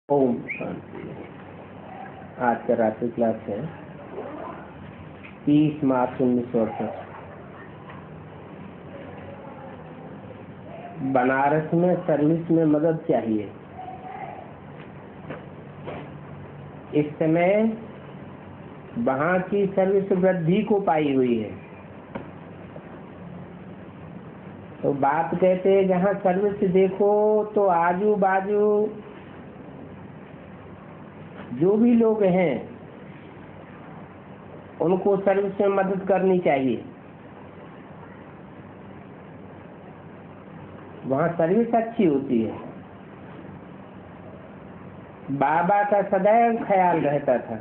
ओम शांति। आज का रात्रि क्लास है 30 मार्च 1968। बनारस में सर्विस में मदद चाहिए। इस समय वहाँ की सर्विस वृद्धि को पाई हुई है। तो बात कहते हैं जहाँ सर्विस देखो तो आजू बाजू जो भी लोग हैं उनको सर्विस में मदद करनी चाहिए। वहाँ सर्विस अच्छी होती है। बाबा का सदैव ख्याल रहता था।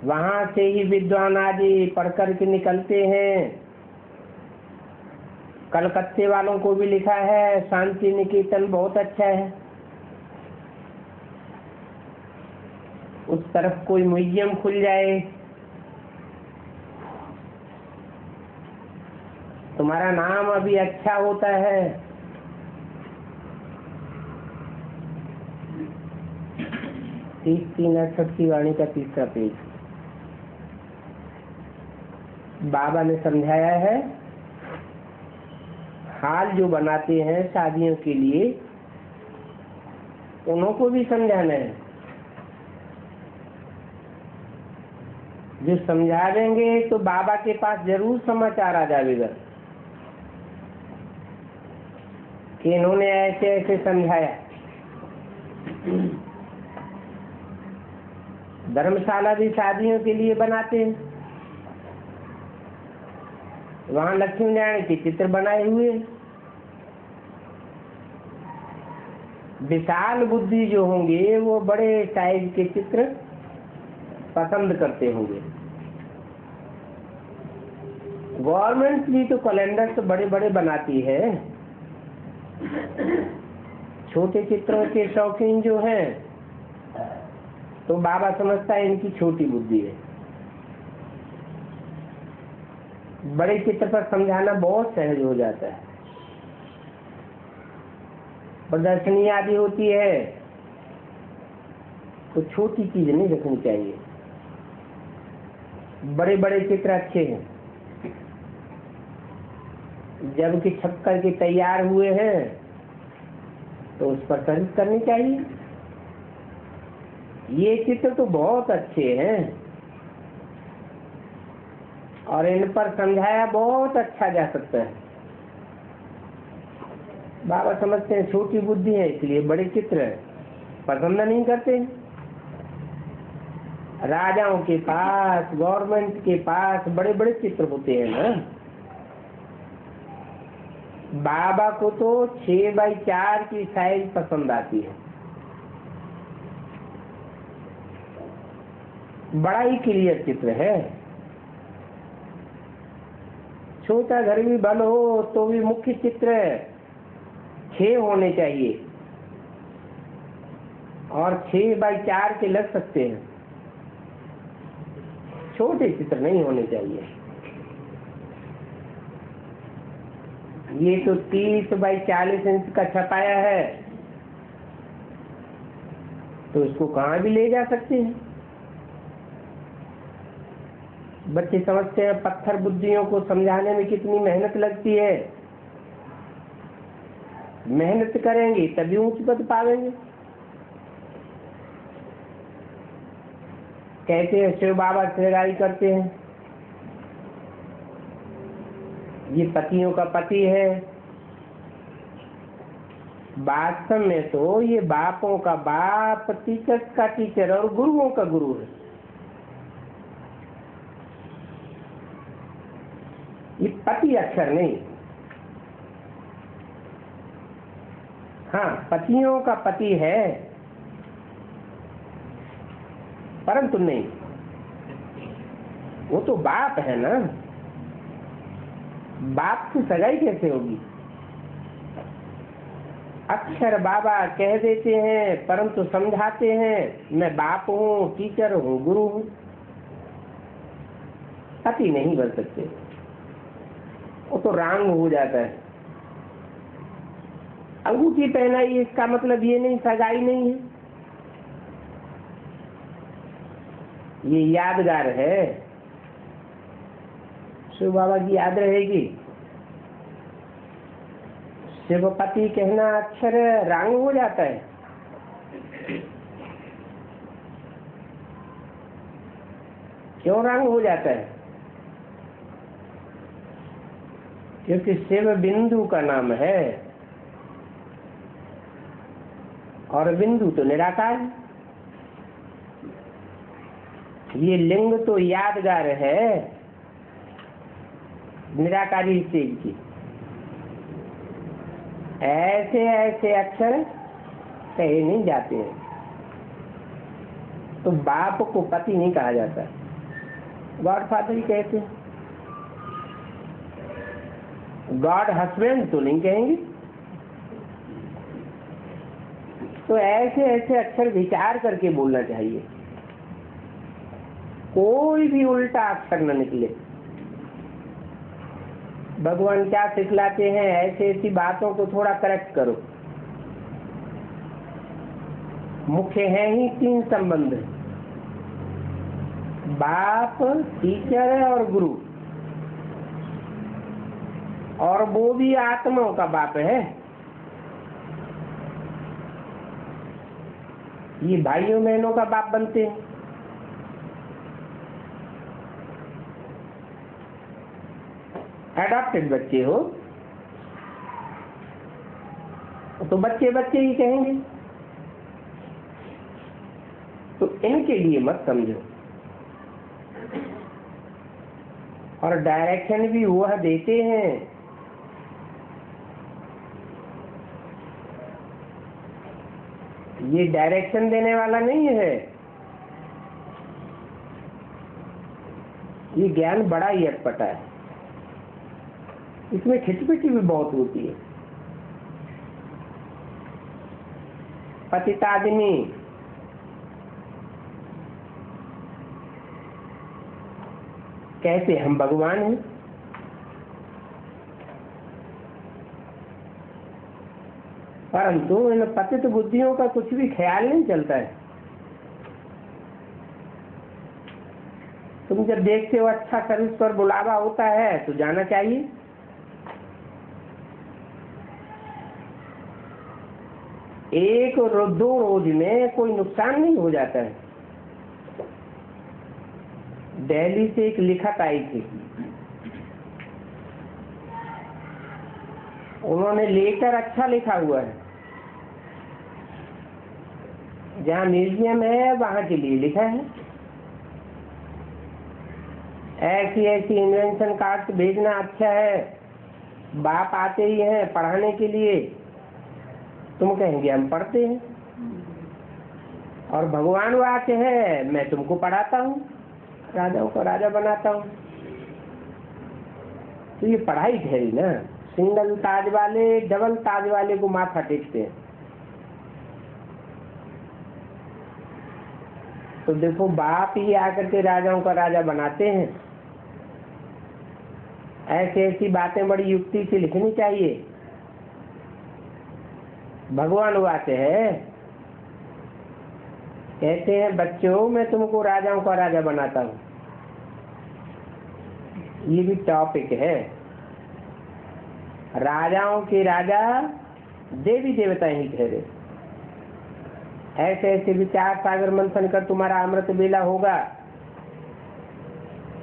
वहाँ से ही विद्वान आदि पढ़ कर के निकलते हैं। कलकत्ते वालों को भी लिखा है शांति निकेतन बहुत अच्छा है। उस तरफ कोई म्यूजियम खुल जाए, तुम्हारा नाम अभी अच्छा होता है। 30-368 की वाणी का तीसरा पेज। बाबा ने समझाया है हाल जो बनाते हैं शादियों के लिए उनको भी समझाना है। जो समझा देंगे तो बाबा के पास जरूर समाचार आ जाएगा कि इन्होंने ऐसे ऐसे समझाया। धर्मशाला भी शादियों के लिए बनाते हैं। वहाँ लक्ष्मी नारायण के चित्र बनाए हुए। विशाल बुद्धि जो होंगे वो बड़े साइज के चित्र पसंद करते होंगे। गवर्नमेंट भी तो कैलेंडर तो बड़े बड़े बनाती है। छोटे चित्रों के शौकीन जो हैं तो बाबा समझता है इनकी छोटी बुद्धि है। बड़े चित्र पर समझाना बहुत सहज हो जाता है। प्रदर्शनी आदि होती है तो छोटी चीज नहीं रखनी चाहिए। बड़े बड़े चित्र अच्छे हैं। जबकि छप करके तैयार हुए हैं तो उस पर सर्विस करनी चाहिए। ये चित्र तो बहुत अच्छे हैं और इन पर समझाया बहुत अच्छा जा सकता है। बाबा समझते हैं छोटी बुद्धि है इसलिए बड़े चित्र पसंद नहीं करते। राजाओं के पास गवर्नमेंट के पास बड़े बड़े चित्र होते हैं ना। बाबा को तो 6x4 की साइज पसंद आती है। बड़ा ही क्लियर चित्र है। छोटा घर भी बन हो तो भी मुख्य चित्र 6 होने चाहिए और 6x4 के लग सकते हैं। छोटे चित्र नहीं होने चाहिए। ये तो 30x40 इंच का छपाया है तो इसको कहाँ भी ले जा सकते हैं। बच्चे समझते हैं पत्थर बुद्धियों को समझाने में कितनी मेहनत लगती है। मेहनत करेंगे तभी ऊंच पद पावेंगे। कहते हैं शिव बाबा सेवाई करते हैं, ये पतियों का पति है। वास्तव में तो ये बापों का बाप, टीचर्स का टीचर और गुरुओं का गुरु है। ये पति अक्षर नहीं। हाँ, पतियों का पति है परंतु नहीं, वो तो बाप है ना। बाप की सगाई कैसे होगी? अक्षर बाबा कह देते हैं परंतु समझाते हैं मैं बाप हूँ, टीचर हूँ, गुरु हूँ। पति नहीं बन सकते, वो तो रांग हो जाता है। अंगूठी पहनाई, इसका मतलब ये नहीं सगाई नहीं है, ये यादगार है। शिव बाबा की याद रहेगी। शिवपति कहना अक्षर रंग हो जाता है। क्यों रंग हो जाता है? क्योंकि शिव बिंदु का नाम है और बिंदु तो निराकार है। ये लिंग तो यादगार है निराकारी शिव की। ऐसे ऐसे अक्षर कहे नहीं जाते हैं। तो बाप को पति नहीं कहा जाता, गॉड फादर ही कहते हैं। गॉड हस्बैंड तो नहीं कहेंगे। तो ऐसे ऐसे अक्षर विचार करके बोलना चाहिए, कोई भी उल्टा अक्षर न निकले। भगवान क्या सिखलाते हैं, ऐसी ऐसी बातों को थोड़ा करेक्ट करो। मुख्य है ही 3 संबंध, बाप, टीचर और गुरु, और वो भी आत्माओं का बाप है। ये भाइयों बहनों का बाप बनते हैं। एडॉप्टेड बच्चे हो तो बच्चे बच्चे ही कहेंगे, तो इनके लिए मत समझो। और डायरेक्शन भी वह देते हैं, ये डायरेक्शन देने वाला नहीं है। ये ज्ञान बड़ा ही अटपटा है, इसमें खिचपिटी भी बहुत होती है। पतित आदमी कहते हम भगवान हैं, परंतु इन पतित बुद्धियों का कुछ भी ख्याल नहीं चलता है। तुम जब देखते हो अच्छा सर्विस पर बुलावा होता है तो जाना चाहिए। एक और 2 रोज में कोई नुकसान नहीं हो जाता है। दिल्ली से एक लिखत आई थी, उन्होंने लेटर अच्छा लिखा हुआ है, जहाँ म्यूजियम है वहां के लिए लिखा है। ऐसी ऐसी इन्वेंशन कार्ड भेजना अच्छा है। बाप आते ही हैं पढ़ाने के लिए, तुम कहेंगे हम पढ़ते हैं, और भगवान वो आते हैं मैं तुमको पढ़ाता हूँ, राजाओं को राजा बनाता हूँ। तो ये पढ़ाई ठहरी ना। सिंगल ताज वाले डबल ताज वाले को माथा टेकते हैं। तो देखो बाप ही आकर के राजाओं का राजा बनाते हैं। ऐसी ऐसी बातें बड़ी युक्ति से लिखनी चाहिए। भगवान वो आते हैं, कहते हैं बच्चों मैं तुमको राजाओं का राजा बनाता हूँ। ये भी टॉपिक है। राजाओं के राजा देवी देवता ही ठहरे। ऐसे ऐसे विचार सागर मंथन कर तुम्हारा अमृत बेला होगा।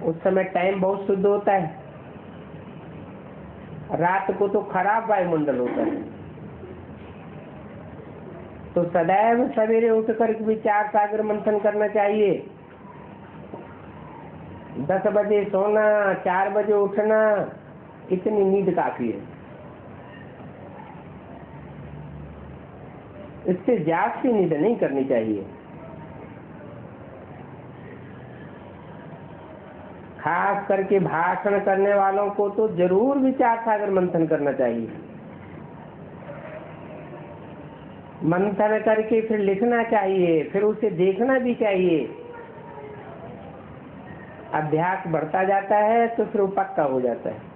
उस समय टाइम बहुत शुद्ध होता है, रात को तो खराब वायुमंडल होता है। तो सदैव सवेरे उठकर विचार सागर मंथन करना चाहिए। 10 बजे सोना, 4 बजे उठना, इतनी नींद काफी है। इससे जागती नींद नहीं करनी चाहिए। खास करके भाषण करने वालों को तो जरूर विचार सागर मंथन करना चाहिए। मंथन करके फिर लिखना चाहिए, फिर उसे देखना भी चाहिए। अभ्यास बढ़ता जाता है तो फिर वो पक्का हो जाता है।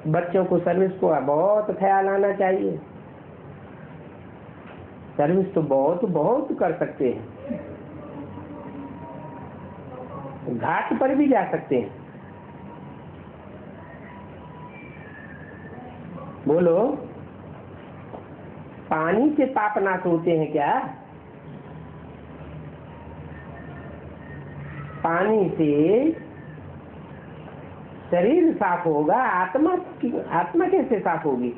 बच्चों को सर्विस को बहुत ख्याल आना चाहिए। सर्विस तो बहुत बहुत कर सकते हैं, घाट पर भी जा सकते हैं। बोलो, पानी से पाप नाश होते हैं क्या? पानी से शरीर साफ होगा, आत्मा कैसे साफ होगी?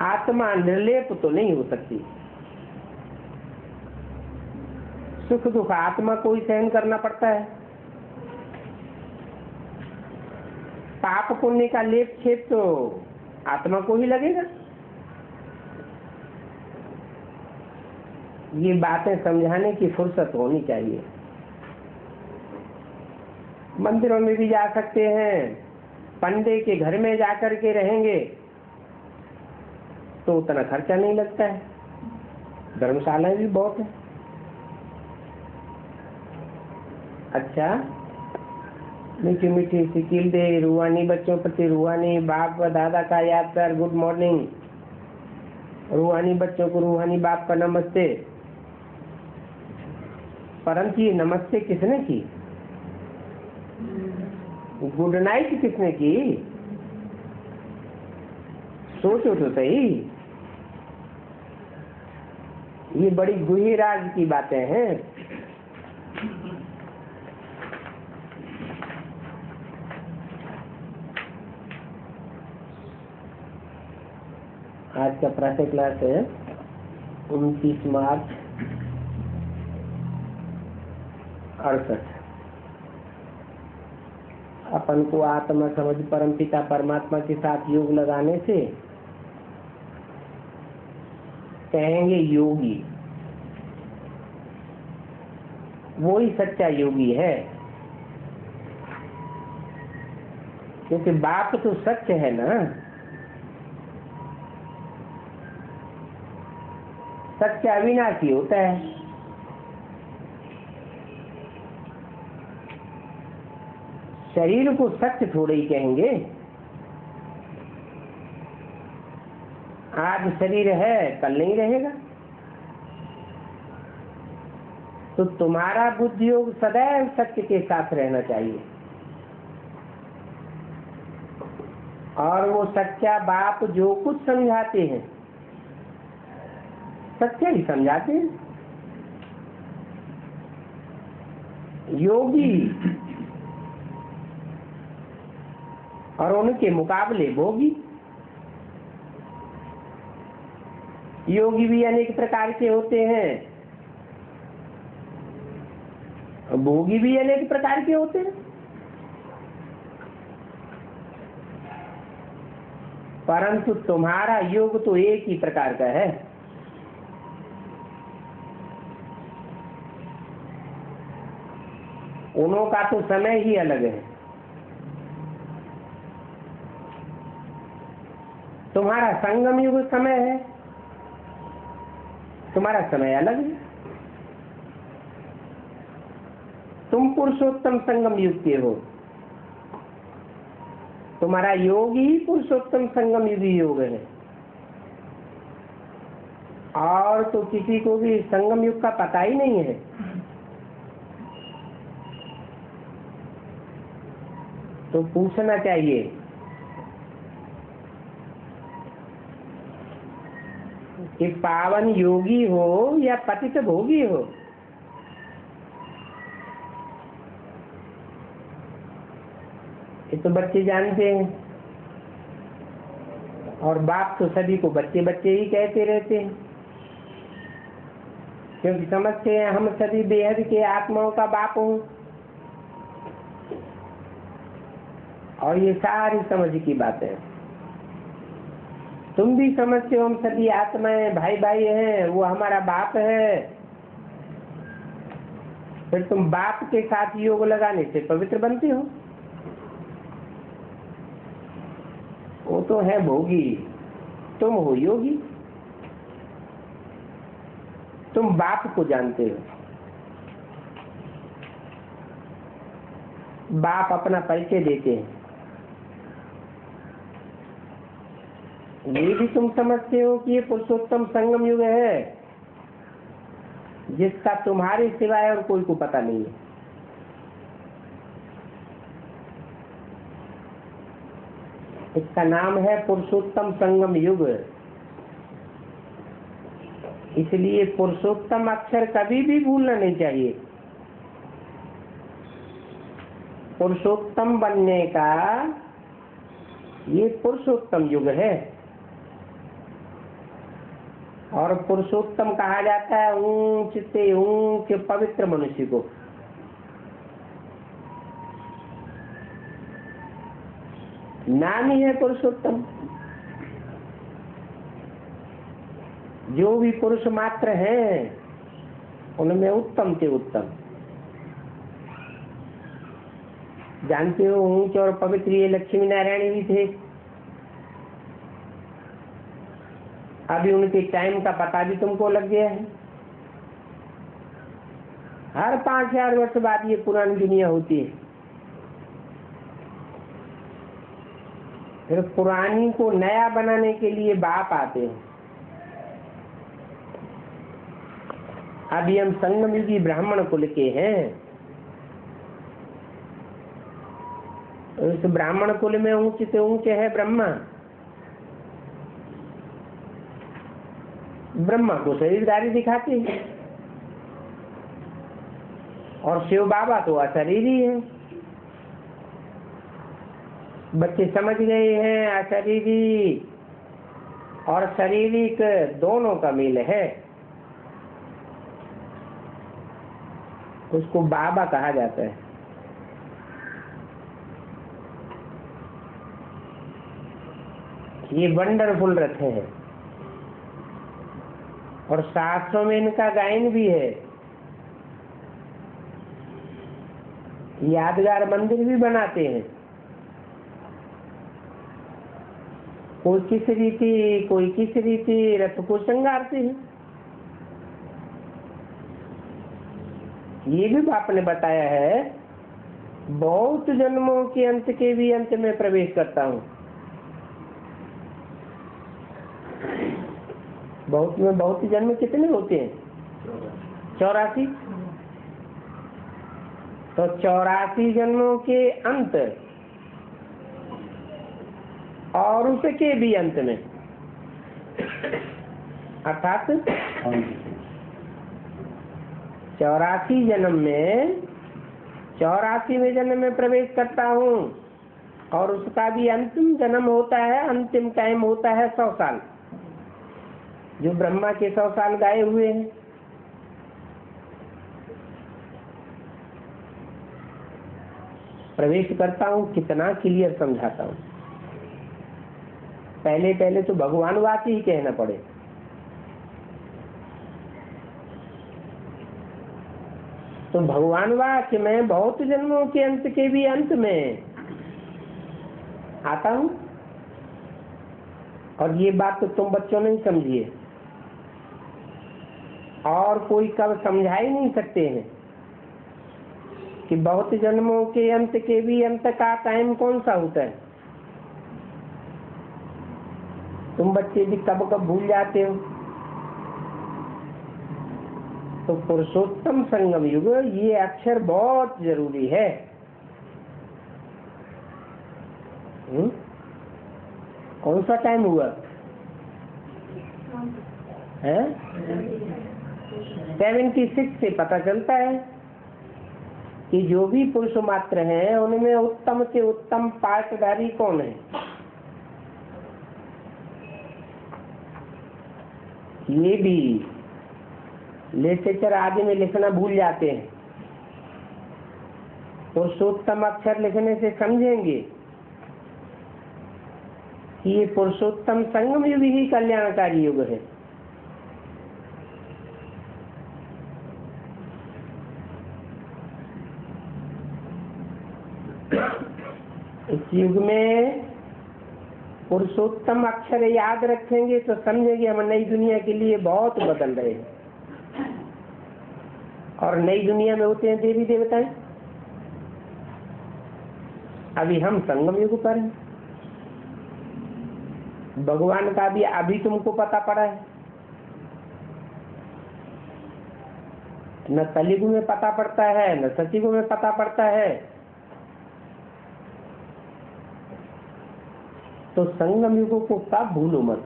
आत्मा निर्लेप तो नहीं हो सकती। सुख दुख आत्मा को ही सहन करना पड़ता है। पाप पुण्य का लेप छेप तो आत्मा को ही लगेगा। ये बातें समझाने की फुर्सत होनी चाहिए। मंदिरों में भी जा सकते हैं, पंडे के घर में जाकर के रहेंगे तो उतना खर्चा नहीं लगता है, धर्मशालाएं भी बहुत है। अच्छा, मीठी मीठी सिकिल दे, रूहानी बच्चों प्रति रूहानी, बाप व दादा का याद कर, गुड मॉर्निंग। रूहानी बच्चों को रूहानी बाप का नमस्ते। परंतु ये नमस्ते किसने की? गुड नाइट किसने की? सोचो तो सही। ये बड़ी गुही राज की बातें हैं। आज का प्रातः क्लास है 29 मार्च 68। अपन को आत्मा समझ परमपिता परमात्मा के साथ योग लगाने से कहेंगे योगी। वो ही सच्चा योगी है, क्योंकि बाप तो सत्य है ना। सत्य अविनाशी होता है। शरीर को सत्य थोड़े ही कहेंगे। आज शरीर है, कल नहीं रहेगा। तो तुम्हारा बुद्धि योग सदैव सत्य के साथ रहना चाहिए। और वो सच्चा बाप जो कुछ समझाते हैं सत्य ही समझाते हैं। योगी और उनके मुकाबले भोगी। योगी भी अनेक प्रकार के होते हैं, भोगी भी अनेक प्रकार के होते हैं। परंतु तुम्हारा योग तो एक ही प्रकार का है। उन्हों का तो समय ही अलग है। तुम्हारा संगम युग समय है, तुम्हारा समय अलग है। तुम पुरुषोत्तम संगम युग के हो, तुम्हारा योग ही पुरुषोत्तम संगम युग योग है। और तो किसी को भी संगम युग का पता ही नहीं है। तो पूछना चाहिए कि पावन योगी हो या पतित भोगी हो। ये तो बच्चे जानते हैं, और बाप तो सभी को बच्चे बच्चे ही कहते रहते हैं, क्योंकि समझते हैं हम सभी बेहद के आत्माओं का बाप हूं। और ये सारी समझ की बातें हैं। तुम भी समझते हो हम सभी आत्माएं भाई भाई हैं, वो हमारा बाप है। फिर तुम बाप के साथ योग लगाने से पवित्र बनते हो। वो तो है भोगी, तुम हो योगी। तुम बाप को जानते हो। बाप अपना परिचय देते हैं। ये भी तुम समझते हो कि ये पुरुषोत्तम संगम युग है जिसका तुम्हारे सिवाय और कोई को पता नहीं है। इसका नाम है पुरुषोत्तम संगम युग। इसलिए पुरुषोत्तम अक्षर कभी भी भूलना नहीं चाहिए। पुरुषोत्तम बनने का ये पुरुषोत्तम युग है। और पुरुषोत्तम कहा जाता है ऊंच से ऊंच पवित्र मनुष्य को। नाम ही है पुरुषोत्तम। जो भी पुरुष मात्र हैं उनमें उत्तम से उत्तम। जानते हो ऊंच और पवित्र ये लक्ष्मी नारायण भी थे। अभी उनके टाइम का पता भी तुमको लग गया है। हर 5000 वर्ष बाद ये पुरानी दुनिया होती है। फिर पुरानी को नया बनाने के लिए बाप आते हैं। अभी हम संगम युगी ब्राह्मण कुल के हैं। इस ब्राह्मण कुल में ऊंचे से ऊंचे है ब्रह्मा। ब्रह्मा को शरीरधारी दिखाते हैं और शिव बाबा तो अशरीरी है। बच्चे समझ गए हैं अशरीरी और शारीरिक दोनों का मेल है। उसको बाबा कहा जाता है। ये वंडरफुल रथ है और शास्त्रों में इनका गायन भी है। यादगार मंदिर भी बनाते हैं। कोई किस रीति कोई किस रीति रथ को श्रृंगारते हैं। ये भी बाप ने बताया है बहुत जन्मों के अंत के भी अंत में प्रवेश करता हूँ। बहुत में बहुत जन्म कितने होते हैं? 84। तो 84 जन्मों के अंत और उसके भी अंत में अर्थात 84 जन्म में 84वें जन्म में प्रवेश करता हूँ और उसका भी अंतिम जन्म होता है। अंतिम टाइम होता है 100 साल। जो ब्रह्मा के 100 साल गाए हुए हैं। प्रवेश करता हूँ कितना क्लियर समझाता हूँ। पहले पहले तो भगवान वाक्य ही कहना पड़े। तो भगवान वाक्य में बहुत जन्मों के अंत के भी अंत में आता हूँ। और ये बात तो तुम बच्चों नहीं समझिए और कोई कब समझा ही नहीं सकते हैं कि बहुत जन्मों के अंत के भी अंत का टाइम कौन सा होता है। तुम बच्चे भी कब कब भूल जाते हो। तो पुरुषोत्तम संगम युग ये अक्षर बहुत जरूरी है। कौन सा टाइम हुआ है? 76 से पता चलता है कि जो भी पुरुष मात्र हैं उनमें उत्तम से उत्तम पाठधारी कौन है। ये भी लिटरेचर आदि में लिखना भूल जाते हैं। पुरुषोत्तम अक्षर लिखने से समझेंगे कि ये पुरुषोत्तम संगम युग ही कल्याणकारी युग है। इस युग में पुरुषोत्तम अक्षर याद रखेंगे तो समझेंगे हम नई दुनिया के लिए बहुत बदल रहे हैं। और नई दुनिया में होते हैं देवी देवताएं। अभी हम संगम युग पर हैं। भगवान का भी अभी तुमको पता पड़ा है, न कलयुग में पता पड़ता है न सतयुग में पता पड़ता है। तो संगम युग को कब भूलो मत।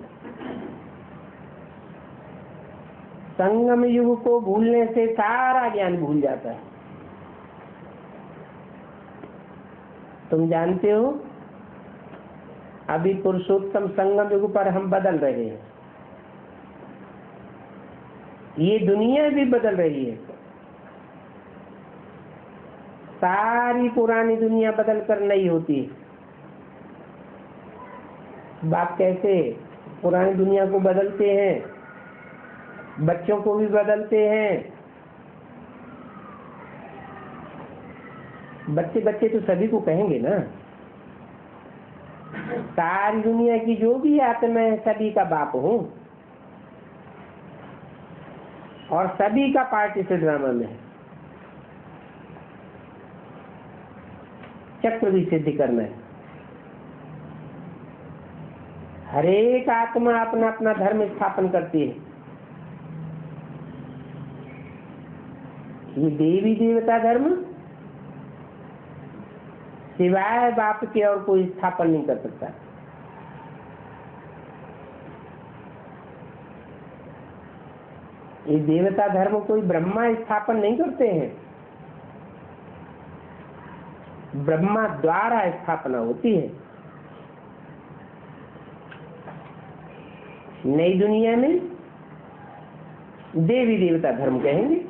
संगम युग को भूलने से सारा ज्ञान भूल जाता है। तुम जानते हो अभी पुरुषोत्तम संगम युग पर हम बदल रहे हैं, ये दुनिया भी बदल रही है। सारी पुरानी दुनिया बदल कर नई होती है। बाप कैसे पुरानी दुनिया को बदलते हैं, बच्चों को भी बदलते हैं। बच्चे बच्चे तो सभी को कहेंगे ना। सारी दुनिया की जो भी आत्मा है सभी का बाप हूँ और सभी का पार्ट इस ड्रामा में है। चक्र भी सिद्ध करना है। हरेक आत्मा अपना अपना धर्म स्थापन करती है। ये देवी देवता धर्म सिवाय बाप के और कोई स्थापन नहीं कर सकता। ये देवता धर्म कोई ब्रह्मा स्थापन नहीं करते हैं, ब्रह्मा द्वारा स्थापना होती है। नई दुनिया में देवी देवता धर्म कहेंगे।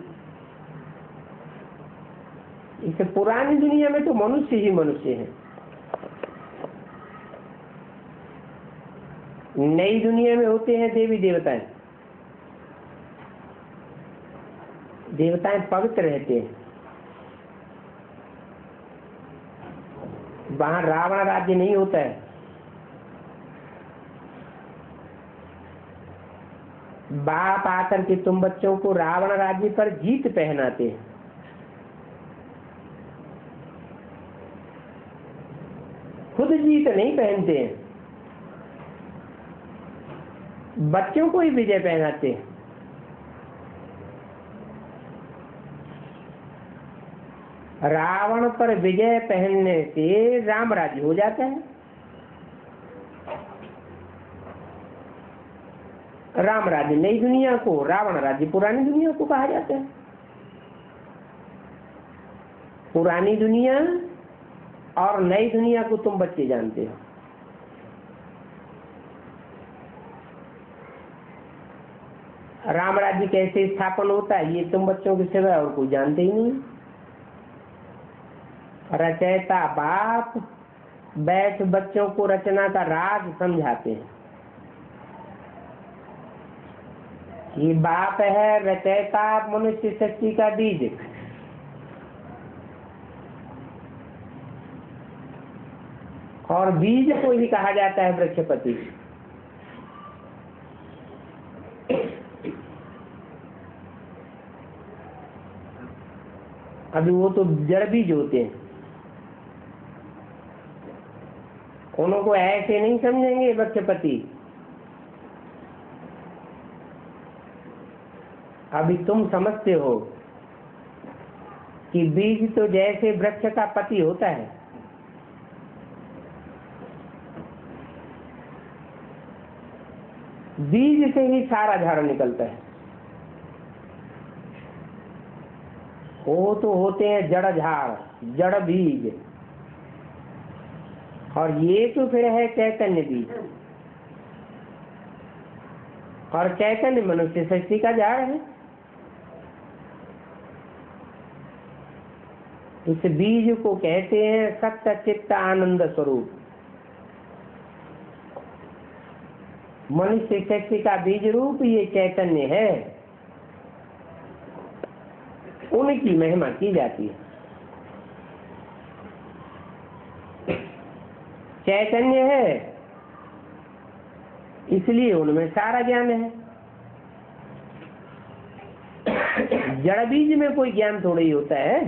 इसे पुरानी दुनिया में तो मनुष्य ही मनुष्य है। नई दुनिया में होते हैं देवी देवताएं। देवताएं पवित्र रहते हैं। वहां रावण राज्य नहीं होता है। बाप आकर के तुम बच्चों को रावण राज्य पर जीत पहनाते हैं। खुद जीत नहीं पहनते हैं, बच्चों को ही विजय पहनाते हैं। रावण पर विजय पहनने से राम राज्य हो जाता है। राम राज्य नई दुनिया को, रावण राज्य पुरानी दुनिया को कहा जाता है। पुरानी दुनिया और नई दुनिया को तुम बच्चे जानते हो। राम राज्य कैसे स्थापन होता है ये तुम बच्चों के सिवा और कोई जानते ही नहीं। रचयिता बाप बैठ बच्चों को रचना का राज समझाते हैं। ये बाप है रचयिता मनुष्य शक्ति का बीज। और बीज को ही कहा जाता है वृक्षपति। अभी वो तो जड़ बीज होते हैं, उनको ऐसे नहीं समझेंगे वृक्षपति। अभी तुम समझते हो कि बीज तो जैसे वृक्ष का पति होता है, बीज से ही सारा झाड़ निकलता है। वो तो होते हैं जड़ झाड़, जड़ बीज, और ये तो फिर है चैतन्य बीज। और चैतन्य मनुष्य शक्ति का झाड़ है। इस बीज को कहते हैं सत्य चित्त आनंद स्वरूप। मनुष्य शक्ति का बीज रूप ये चैतन्य है, उनकी महिमा की जाती है। चैतन्य है इसलिए उनमें सारा ज्ञान है। जड़ बीज में कोई ज्ञान थोड़ा ही होता है।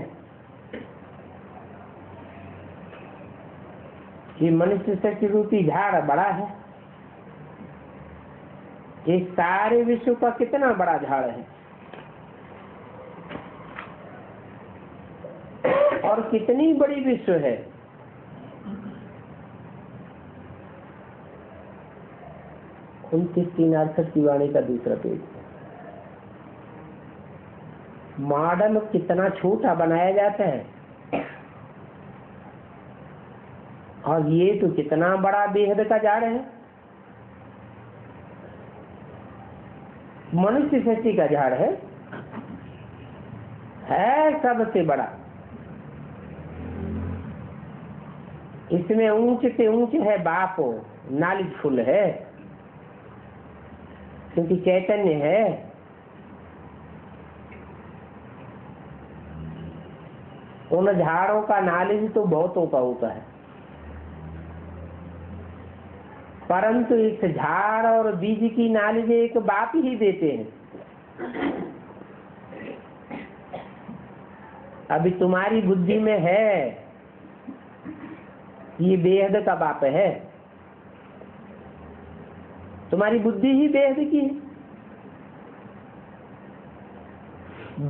ये मनुष्य सृष्टि रूपी झाड़ बड़ा है। ये सारे विश्व का कितना बड़ा झाड़ है, और कितनी बड़ी विश्व है। उन 29 की वाणी का दूसरा पेज। मॉडल कितना छोटा बनाया जाता है, और ये तो कितना बड़ा बेहद का झाड़ है। मनुष्य सृष्टि का झाड़ है सबसे बड़ा। इसमें ऊंच से ऊंच है बाप, नॉलेजफुल है, क्योंकि चैतन्य है। उन झाड़ों का नॉलेज तो बहुतों का होता है, परंतु इस झाड़ और बीज की नॉलेज एक बाप ही देते हैं। अभी तुम्हारी बुद्धि में है, ये बेहद का बाप है। तुम्हारी बुद्धि ही बेहद की है।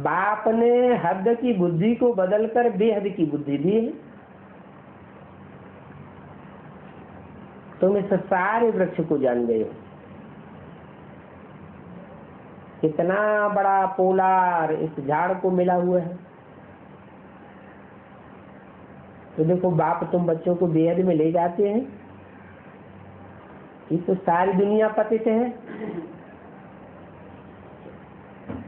बाप ने हद की बुद्धि को बदलकर बेहद की बुद्धि दी है। तुम इस सारे वृक्ष को जान गए हो। कितना बड़ा पोलार इस झाड़ को मिला हुआ है। तो देखो, बाप तुम बच्चों को बेहद में ले जाते हैं। ये तो सारी दुनिया पतित है।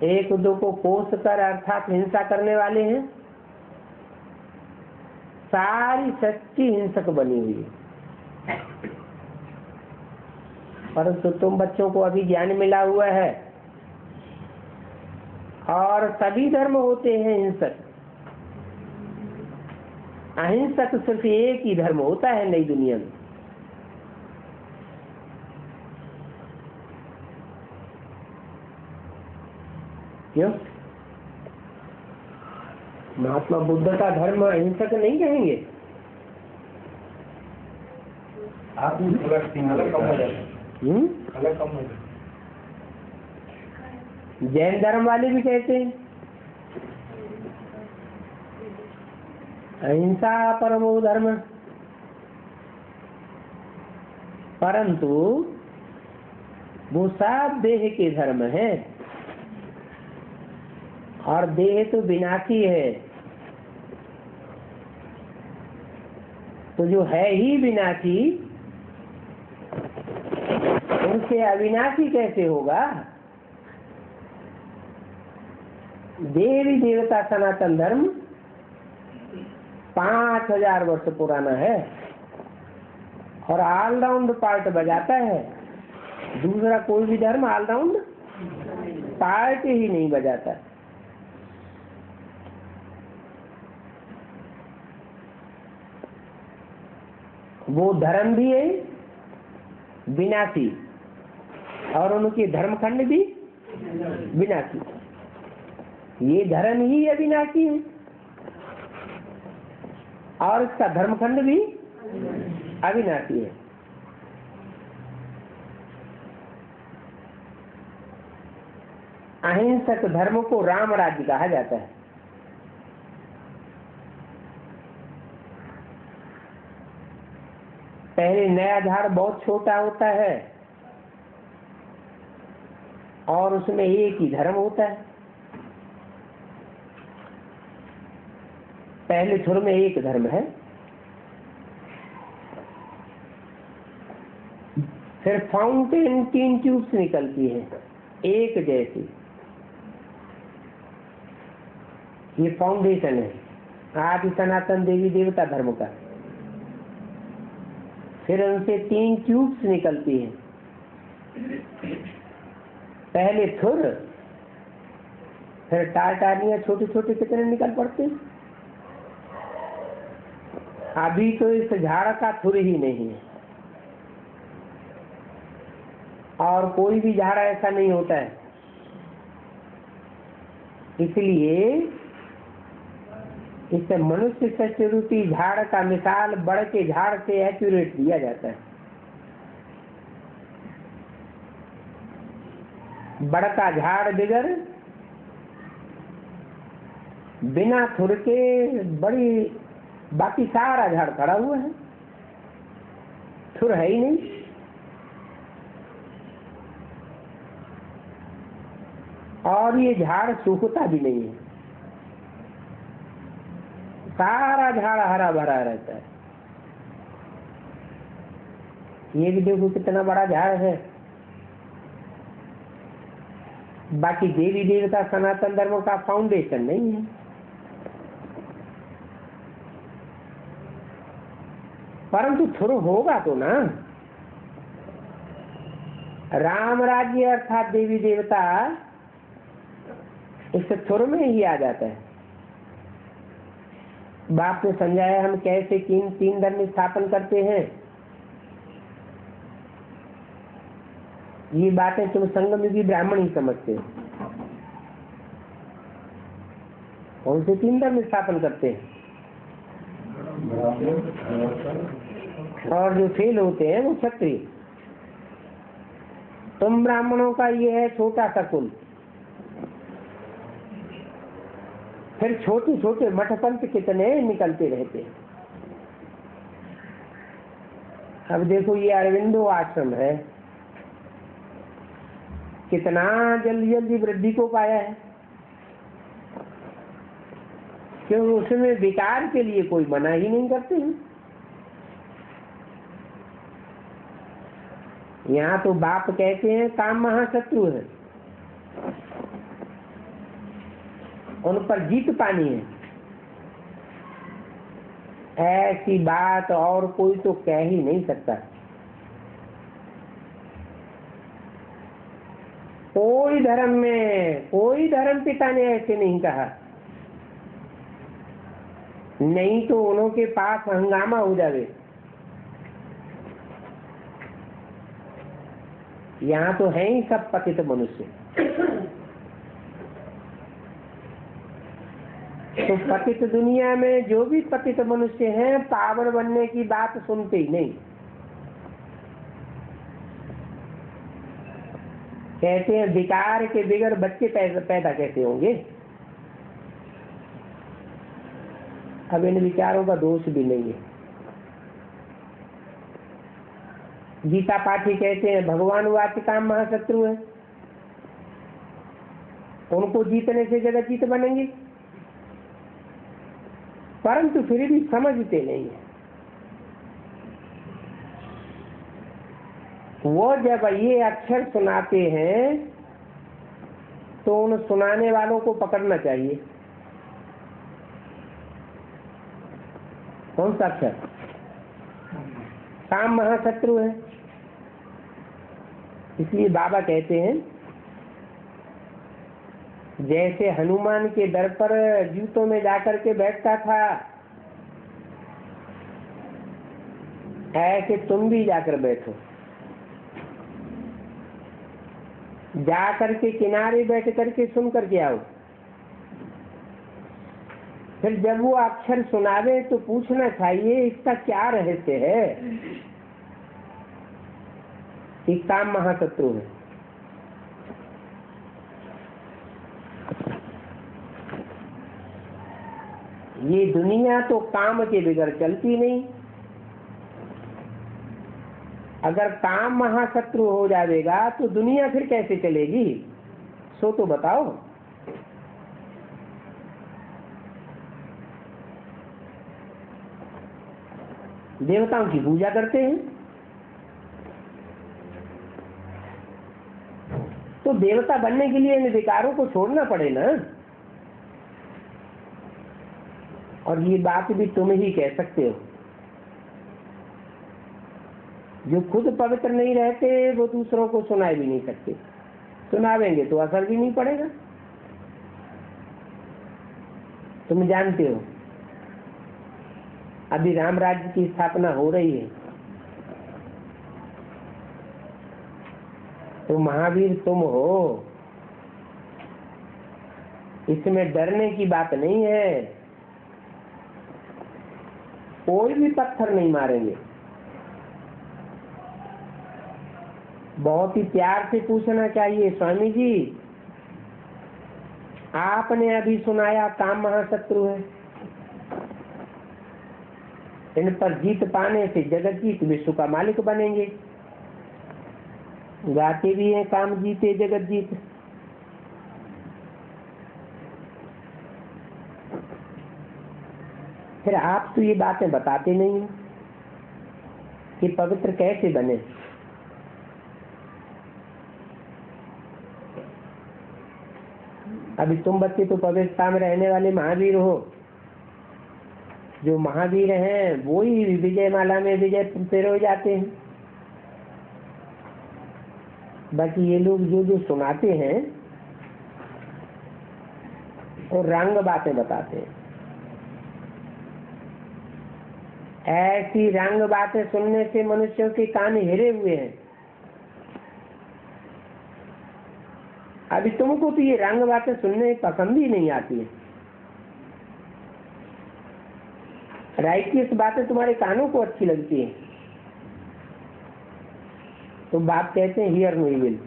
एक दो को कोस कर अर्थात हिंसा करने वाले हैं। सारी सच्ची हिंसक बनी हुई है। परंतु तुम बच्चों को अभी ज्ञान मिला हुआ है, और सभी धर्म होते हैं हिंसक। अहिंसक सिर्फ एक ही धर्म होता है नई दुनिया में। क्यों? महात्मा बुद्ध का धर्म अहिंसक नहीं कहेंगे। आप अलग कम हो जाए। जैन धर्म वाले भी कहते हैं अहिंसा परमो धर्म, परंतु वो सब देह के धर्म है, और देह तो विनाशी है। तो जो है ही विनाशी, उनसे अविनाशी कैसे होगा? देवी देवता सनातन धर्म 5000 वर्ष पुराना है, और ऑलराउंड पार्ट बजाता है। दूसरा कोई भी धर्म ऑलराउंड पार्ट ही नहीं बजाता। वो धर्म भी है विनाशी, और उनके धर्मखंड भी विनाशी। ये धर्म ही अविनाशी है, और इसका धर्मखंड भी अविनाशी है। अहिंसक धर्म को राम राज्य कहा जाता है। पहले नया झाड़ बहुत छोटा होता है, और उसमें एक ही धर्म होता है। पहले थुर में एक धर्म है, फिर फाउंटेन 3 ट्यूब्स निकलती है एक जैसी। ये फाउंडेशन है आदि सनातन देवी देवता धर्म का। फिर उनसे 3 ट्यूब्स निकलती हैं। पहले थुर, फिर टारटारियां छोटे छोटे कितने निकल पड़ते। अभी तो इस झाड़ का थुर ही नहीं है, और कोई भी झाड़ ऐसा नहीं होता है। इसलिए इससे मनुष्य सत्य रूपी झाड़ का मिसाल बड़ के झाड़ से एक्यूरेट दिया जाता है। बड़ का झाड़ बिगर बिना थुर के बड़ी, बाकी सारा झाड़ खड़ा हुआ है, थुर है ही नहीं। और ये झाड़ सूखता भी नहीं है, सारा झाड़ हरा भरा रहता है। ये भी देखो कितना बड़ा झाड़ है। बाकी देवी देवता सनातन धर्म का फाउंडेशन नहीं है, परंतु थुर होगा तो ना। राम राज्य अर्थात देवी देवता इस थुर में ही आ जाता है। बाप ने समझाया हम कैसे तीन धर्म स्थापन करते हैं। ये बातें तुम संगम युगी ब्राह्मण ही समझते हो। कौन से 3 धर्म स्थापन करते हैं? और जो फेल होते हैं वो क्षत्रिय। तुम ब्राह्मणों का ये है छोटा सा कुल, फिर छोटे छोटे मठपंथ कितने निकलते रहते हैं। अब देखो ये अरविंदो आश्रम है, कितना जल्दी जल्दी वृद्धि को पाया है, क्योंकि उसमें विकार के लिए कोई मना ही नहीं करते हैं। यहाँ तो बाप कहते हैं काम महाशत्रु है, उन पर जीत पानी है। ऐसी बात और कोई तो कह ही नहीं सकता। कोई धर्म में कोई धर्म पिता ने ऐसे नहीं कहा, नहीं तो उनके पास हंगामा हो जावे। यहाँ तो है ही सब पतित मनुष्य। तो पतित दुनिया में जो भी पतित मनुष्य हैं पावन बनने की बात सुनते ही नहीं। कहते हैं विकार के बिगर बच्चे पैदा कैसे होंगे। अब इन विचारों का दोष भी नहीं है। गीता पाठी कहते हैं भगवान वाच्य काम महाशत्रु है, उनको जीतने से जगत जीत बनेंगे, परंतु फिर भी समझते नहीं है। वो जब ये अक्षर सुनाते हैं तो उन सुनाने वालों को पकड़ना चाहिए। कौन सा अक्षर? काम महाशत्रु है। इसलिए बाबा कहते हैं जैसे हनुमान के दर पर जूतों में जाकर के बैठता था, ऐसे तुम भी जाकर बैठो। जाकर के किनारे बैठ करके सुन करके आओ। फिर जब वो अक्षर सुनावे तो पूछना चाहिए इसका क्या रहस्य है। कि काम महाशत्रु है। ये दुनिया तो काम के बगैर चलती नहीं। अगर काम महाशत्रु हो जाएगा तो दुनिया फिर कैसे चलेगी? सो तो बताओ। देवताओं की पूजा करते हैं तो देवता बनने के लिए इन विकारों को छोड़ना पड़े ना। और ये बात भी तुम ही कह सकते हो। जो खुद पवित्र नहीं रहते वो दूसरों को सुना भी नहीं सकते। सुनावेंगे तो असर भी नहीं पड़ेगा। तुम जानते हो अभी राम राज्य की स्थापना हो रही है तो महावीर तुम हो। इसमें डरने की बात नहीं है। कोई भी पत्थर नहीं मारेंगे। बहुत ही प्यार से पूछना चाहिए, स्वामी जी आपने अभी सुनाया काम महाशत्रु है, इन पर जीत पाने से जगत जीत विश्व का मालिक बनेंगे। गाते भी हैं काम जीते जगत जीत। फिर आप तो ये बातें बताते नहीं हो कि पवित्र कैसे बने। अभी तुम बच्चे तो पवित्रता में रहने वाले महावीर हो। जो महावीर हैं वो ही विजय माला में विजय पिरो जाते हैं। बाकी ये लोग जो जो सुनाते हैं और रंग बातें बताते हैं। ऐसी रंग बातें सुनने से मनुष्यों के कान हिरे हुए हैं। अभी तुमको तो ये रंग बातें सुनने पसंद ही नहीं आती है। राइटियस बातें तुम्हारे कानों को अच्छी लगती है। तो बाप कहते हैं हियर नो इविल।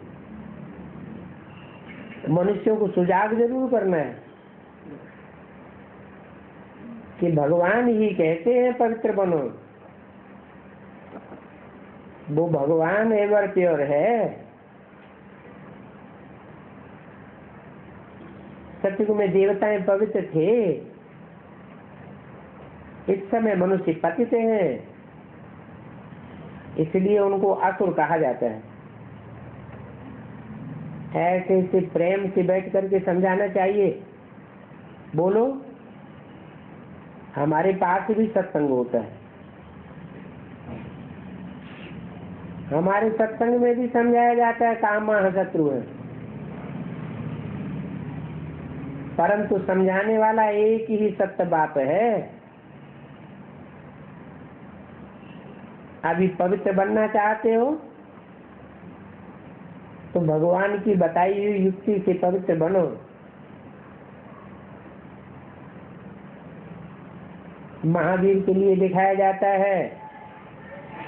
मनुष्यों को सुजाग जरूर करना है कि भगवान ही कहते हैं पवित्र बनो। वो भगवान एवर प्योर है। सतयुग में देवताएं पवित्र थे, इस समय मनुष्य पतित हैं, इसलिए उनको असुर कहा जाता है। ऐसे ऐसे प्रेम से बैठ करके समझाना चाहिए। बोलो, हमारे पास भी सत्संग होता है, हमारे सत्संग में भी समझाया जाता है काम महाशत्रु है, परंतु समझाने वाला एक ही सत्य बाप है। अभी पवित्र बनना चाहते हो तो भगवान की बताई हुई युक्ति से पवित्र बनो। महावीर के लिए दिखाया जाता है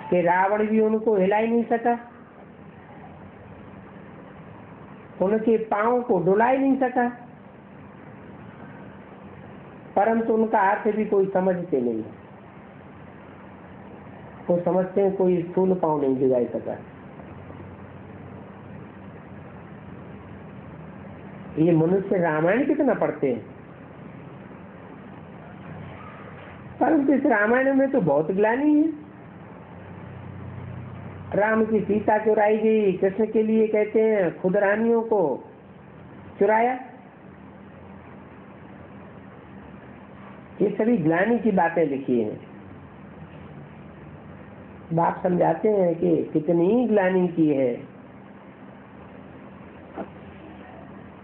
कि रावण भी उनको हिला ही नहीं सका, उनके पांव को डुला ही नहीं सका, परंतु उनका अर्थ भी कोई समझते नहीं। वो समझते हैं कोई स्थूल पांव नहीं जगा सका। ये मनुष्य रामायण कितना पढ़ते हैं, परंतु इस रामायण में तो बहुत ग्लानि है। राम की सीता चुराई गई, कृष्ण के लिए कहते हैं खुद रानियों को चुराया। ये सभी ग्लानि की बातें लिखी हैं। बाप समझाते हैं कि कितनी ग्लानि की है।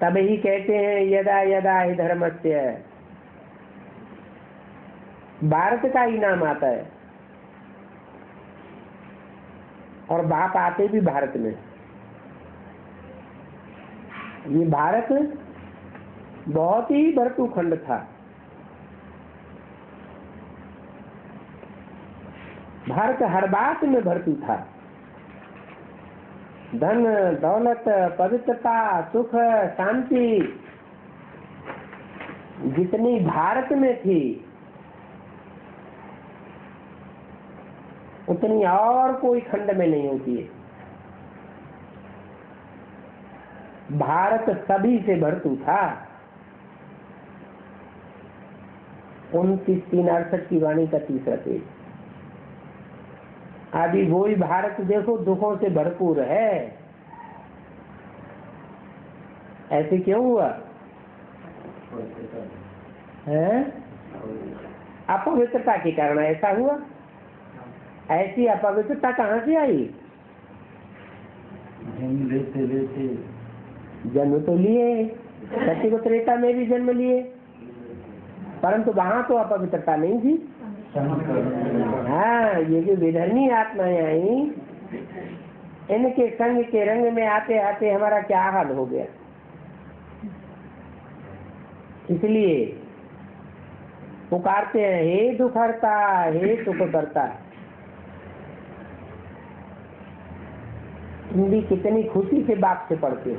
तब ही कहते हैं यदा यदा ही धर्मस्य, भारत का ही नाम आता है और बाप आते भी भारत में। ये भारत बहुत ही भरतू खंड था। भारत हर बात में भरतू था। धन दौलत पवित्रता सुख शांति जितनी भारत में थी उतनी और कोई खंड में नहीं होती है। भारत सभी से भरतू था। 29/3/68 की वाणी का तीसरा पेज। अभी वही भारत देखो दुखों से भरपूर है। ऐसे क्यों हुआ है? अपवित्रता के कारण ऐसा हुआ। ऐसी अपवित्रता कहाँ से आई? लेते लेते जन्म तो लिए, सत्य त्रेता में भी जन्म लिए, परंतु वहां तो अपवित्रता नहीं थी। हाँ, ये जो विधर्मी आत्माएं आई, इनके संग के रंग में आते आते हमारा क्या हाल हो गया। इसलिए पुकारते हैं, हे दुख हरता, हे सुख करता। तुम भी कितनी खुशी से बाप से पढ़ते हो।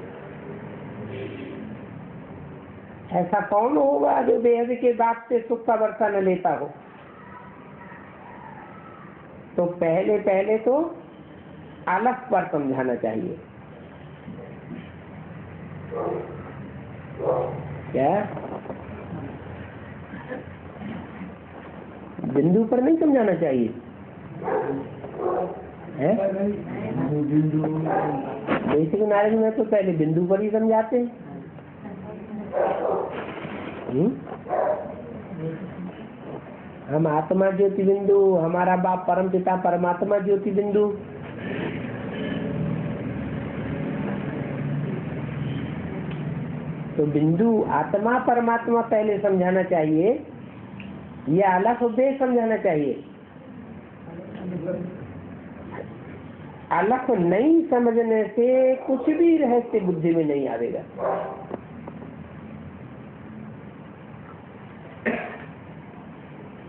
ऐसा कौन होगा जो बेहद के बाप से सुख का वर्षा न लेता हो। तो पहले पहले तो आलस पर समझाना चाहिए। क्या बिंदु पर नहीं समझाना चाहिए है? बेसिक नॉलेज में तो पहले बिंदु पर ही समझाते हैं। हम आत्मा ज्योति बिंदु, हमारा बाप परम पिता परमात्मा ज्योति बिंदु। तो बिंदु आत्मा परमात्मा पहले समझाना चाहिए या अलग उद्देश्य समझाना चाहिए? अलग नहीं समझने से कुछ भी रहस्य बुद्धि में नहीं आएगा।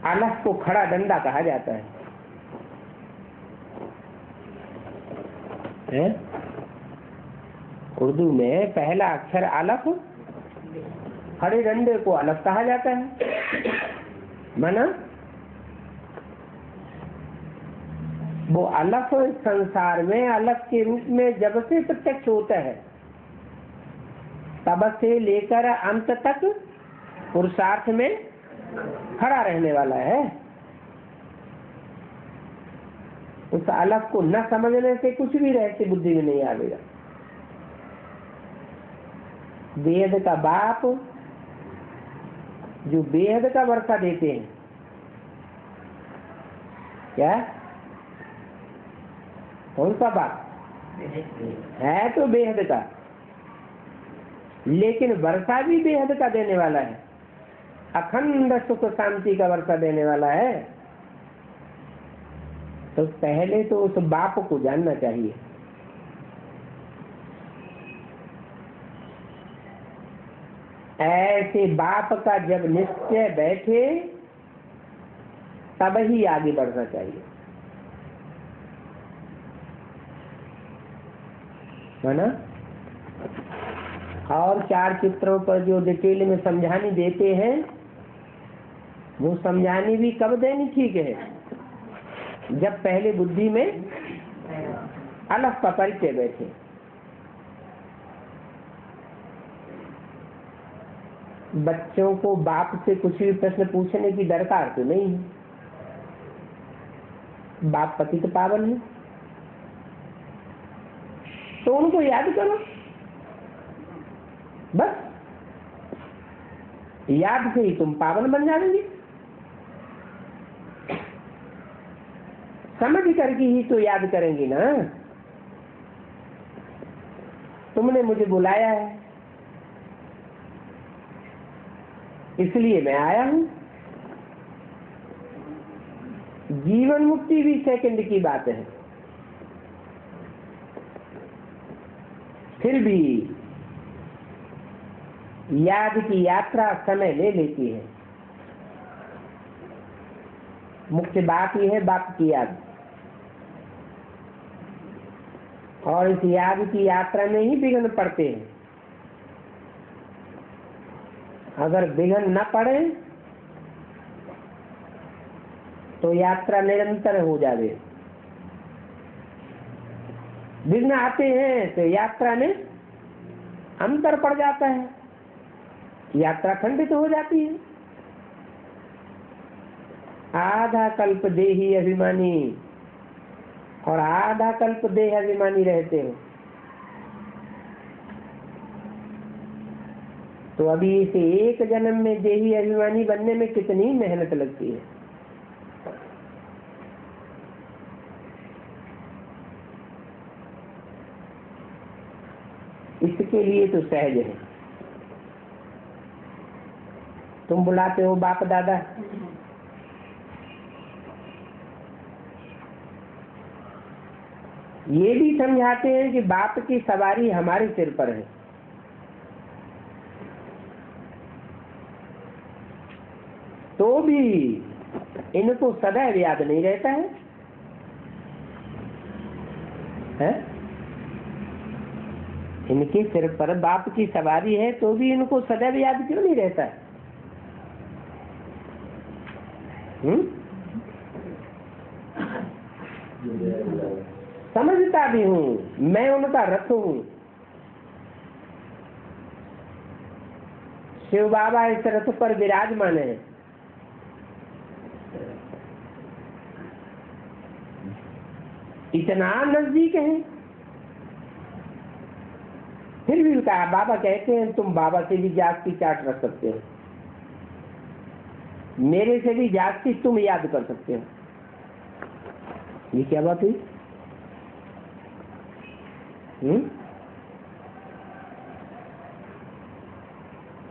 अलग को खड़ा डंडा कहा जाता है? उर्दू में पहला अक्षर अलग, खड़े डंडे को अलग कहा जाता है। माना वो अलग संसार में अलग के रूप में जब से प्रत्यक्ष होता है तब से लेकर अंत तक पुरुषार्थ में खड़ा रहने वाला है। उस अलग को न समझने से कुछ भी रहस्य बुद्धि में नहीं आएगा। वेद का बाप जो बेहद का वर्षा देते हैं, क्या कौन सा बाप है? तो बेहद का, लेकिन वर्षा भी बेहद का देने वाला है। अखंड सुख शांति का वर्षा देने वाला है। तो पहले तो उस बाप को जानना चाहिए। ऐसे बाप का जब निश्चय बैठे तब ही आगे बढ़ना चाहिए, है ना? और चार चित्रों पर जो डिटेल में समझानी देते हैं वो समझानी भी कब देनी ठीक है? जब पहले बुद्धि में अलग का परिचय बैठे। बच्चों को बाप से कुछ भी प्रश्न पूछने की दरकार तो नहीं है। बाप पतित पावन है तो उनको याद करो, बस याद से ही तुम पावन बन जाओगे। समझ करके ही तो याद करेंगे ना। तुमने मुझे बुलाया है इसलिए मैं आया हूं। जीवन मुक्ति भी सेकंड की बात है, फिर भी याद की यात्रा समय ले लेती है। मुख्य बात यह है बाप की याद, और इस याद की यात्रा में ही विघ्न पड़ते हैं। अगर विघ्न न पड़े तो यात्रा निरंतर हो जाए। विघ्न आते हैं तो यात्रा में अंतर पड़ जाता है, यात्रा खंडित हो जाती है। आधा कल्प देही अभिमानी और आधा कल्प देह अभिमानी रहते हो तो अभी इसे एक जन्म में देही अभिमानी बनने में कितनी मेहनत लगती है। इसके लिए तो सहज है। तुम बुलाते हो बाप दादा, ये भी समझाते हैं कि बाप की सवारी हमारे सिर पर है। तो भी इनको सदैव याद नहीं रहता है, इनके सिर पर बाप की सवारी है तो भी इनको सदैव याद क्यों नहीं रहता है? समझता भी हूँ, मैं उनका रथ हूँ। शिव बाबा इस रथ पर विराजमान है। इतना नजदीक है, फिर भी कहा बाबा कहते हैं तुम बाबा से भी जागती चाट रख सकते हो, मेरे से भी जागती तुम याद कर सकते हो। ये क्या बात हुई?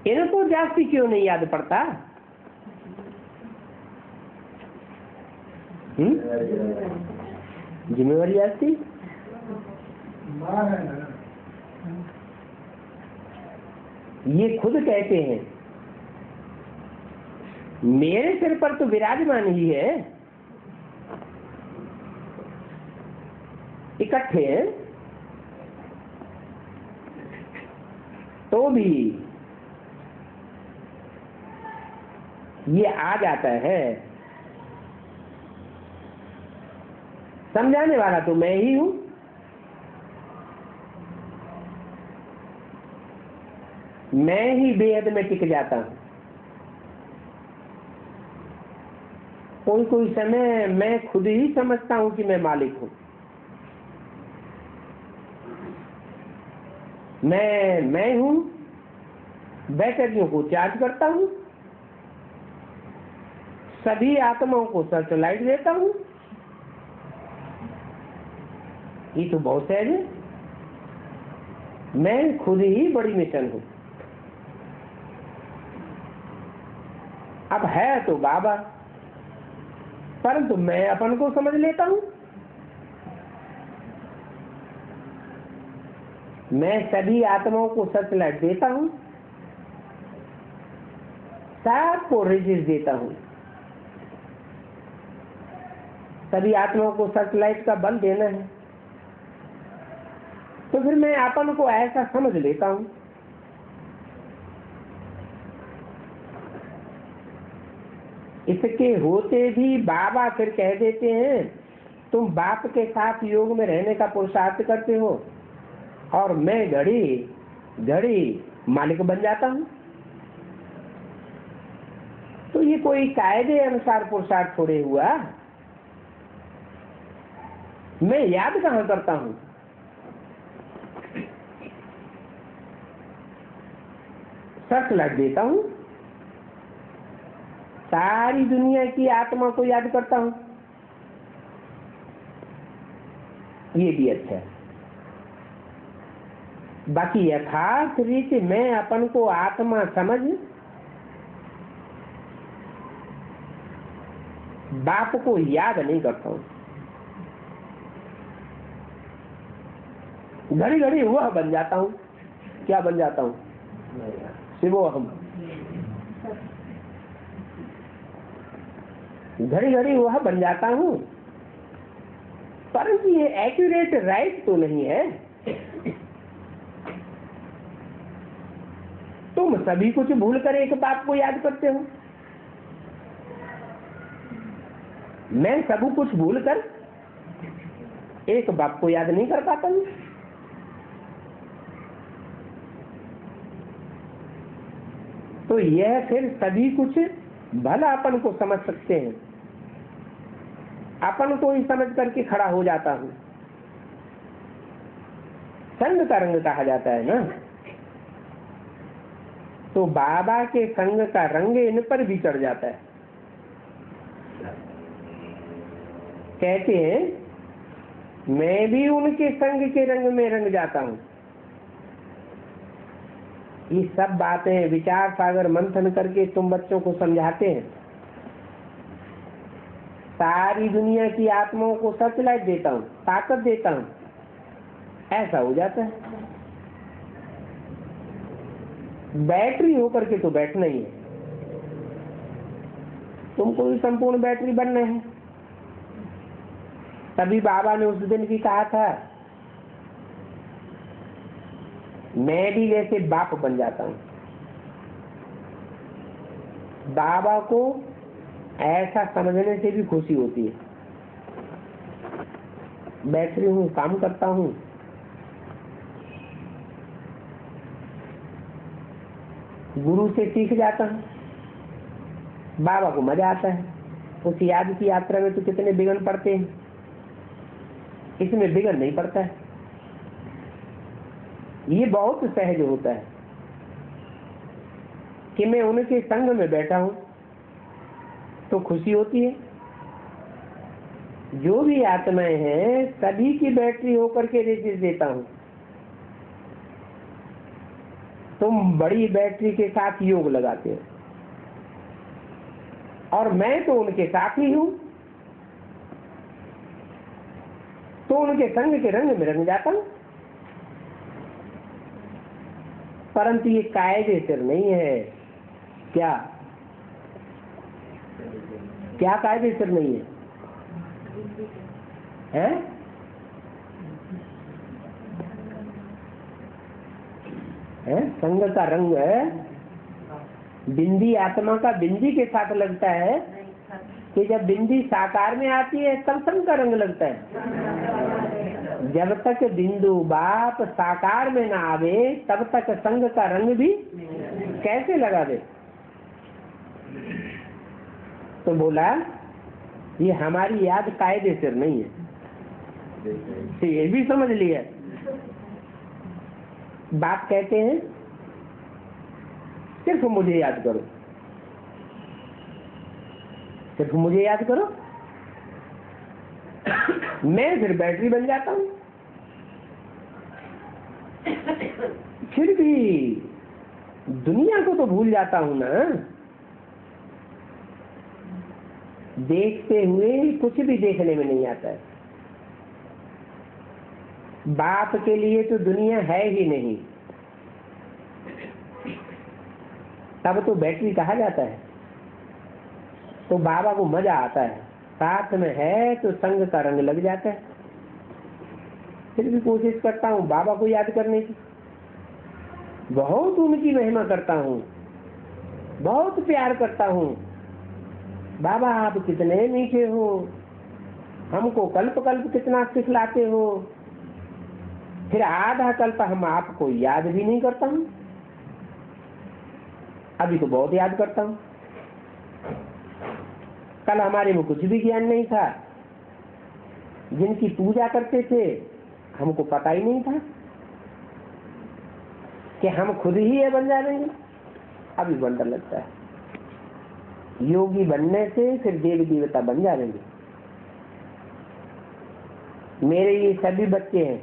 इनको जागती क्यों नहीं याद पड़ता? जिम्मेवारी आती ये खुद कहते हैं मेरे सिर पर तो विराजमान ही है, इकट्ठे हैं, तो भी ये आ जाता है। समझाने वाला तो मैं ही हूं, मैं ही बेहद में टिक जाता हूं। कोई कोई समय मैं खुद ही समझता हूं कि मैं मालिक हूं। मैं हूं, बैटरियों को चार्ज करता हूं, सभी आत्माओं को सर्च लाइट देता हूं। ये तो बहुत सहज है, मैं खुद ही बड़ी मिशन हूं। अब है तो बाबा, परंतु मैं अपन को समझ लेता हूं। मैं सभी आत्माओं को सर्च लाइट देता हूं, सबको रेजिस देता हूं। सभी आत्माओं को सर्च लाइट का बल देना है, तो फिर मैं अपन को ऐसा समझ लेता हूं। इसके होते भी बाबा फिर कह देते हैं तुम बाप के साथ योग में रहने का पुरुषार्थ करते हो और मैं घड़ी घड़ी मालिक बन जाता हूं। तो ये कोई कायदे अनुसार पुरुषार्थ थोड़े हुआ। मैं याद कहां करता हूं? सर्च लग देता हूं, सारी दुनिया की आत्मा को याद करता हूं। ये भी अच्छा है। बाकी यथार्थ रीति मैं अपन को आत्मा समझ बाप को याद नहीं करता हूं। घड़ी घड़ी वह बन जाता हूं। क्या बन जाता हूं? शिवोहम। घड़ी घड़ी वह बन जाता हूं, परंतु ये एक्यूरेट राइट तो नहीं है। तुम सभी कुछ भूल कर एक बाप को याद करते हो, मैं सब कुछ भूल कर एक बाप को याद नहीं कर पाता हूं। तो यह फिर सभी कुछ भला अपन को समझ सकते हैं, अपन को ही समझ करके खड़ा हो जाता हूं। संग का रंग कहा जाता है ना, तो बाबा के संग का रंग इन पर भी चढ़ जाता है। कहते हैं मैं भी उनके संग के रंग में रंग जाता हूं। ये सब बातें विचार सागर मंथन करके तुम बच्चों को समझाते हैं। सारी दुनिया की आत्माओं को सर्च लाइट देता हूं, ताकत देता हूं, ऐसा हो जाता है। बैटरी होकर के तो बैठना ही है। तुमको भी संपूर्ण बैटरी बनना है। तभी बाबा ने उस दिन भी कहा था, मैं भी जैसे बाप बन जाता हूँ। बाबा को ऐसा समझने से भी खुशी होती है। बैटरी हूँ, काम करता हूँ, गुरु से सीख जाता हूँ, बाबा को मजा आता है। उस याद की यात्रा में तो कितने विघ्न पड़ते हैं, इसमें विघ्न नहीं पड़ता है। ये बहुत सहज होता है कि मैं उनके संग में बैठा हूं तो खुशी होती है। जो भी आत्माएं हैं सभी की बैटरी होकर के रेसिस देता हूं। तुम बड़ी बैटरी के साथ योग लगाते हो और मैं तो उनके साथ ही हूं, तो उनके संग के रंग में रंग जाता हूं। परंतु ये कायदे सिर नहीं है। क्या क्या कायदे सिर नहीं है? हैं? संग का रंग बिंदी आत्मा का बिंदी के साथ लगता है कि जब बिंदी साकार में आती है तब संग का रंग लगता है। जब तक बिंदु बाप साकार में ना आवे तब तक संग का रंग भी कैसे लगा दे। तो बोला ये हमारी याद कायदे सिर नहीं है, तो ये भी समझ लिया। बाप कहते हैं सिर्फ मुझे याद करो, सिर्फ मुझे याद करो, मैं फिर बैटरी बन जाता हूं। फिर भी दुनिया को तो भूल जाता हूं ना। देखते हुए कुछ भी देखने में नहीं आता है। बाप के लिए तो दुनिया है ही नहीं, तब तो बैटरी कहा जाता है। तो बाबा को मजा आता है, साथ में है तो संग का रंग लग जाता है। फिर भी कोशिश करता हूँ बाबा को याद करने की, बहुत उनकी महिमा करता हूँ, बहुत प्यार करता हूँ। बाबा आप कितने मीठे हो, हमको कल्प कल्प कितना सिखलाते हो। फिर आधा कल्प हम आपको याद भी नहीं करता हूँ, अभी तो बहुत याद करता हूँ। कल हमारे में कुछ भी ज्ञान नहीं था, जिनकी पूजा करते थे हमको पता ही नहीं था कि हम खुद ही ये बन जाएंगे। अभी बंडर लगता है। योगी बनने से फिर देवी देवता बन जाएंगे। मेरे ये सभी बच्चे हैं,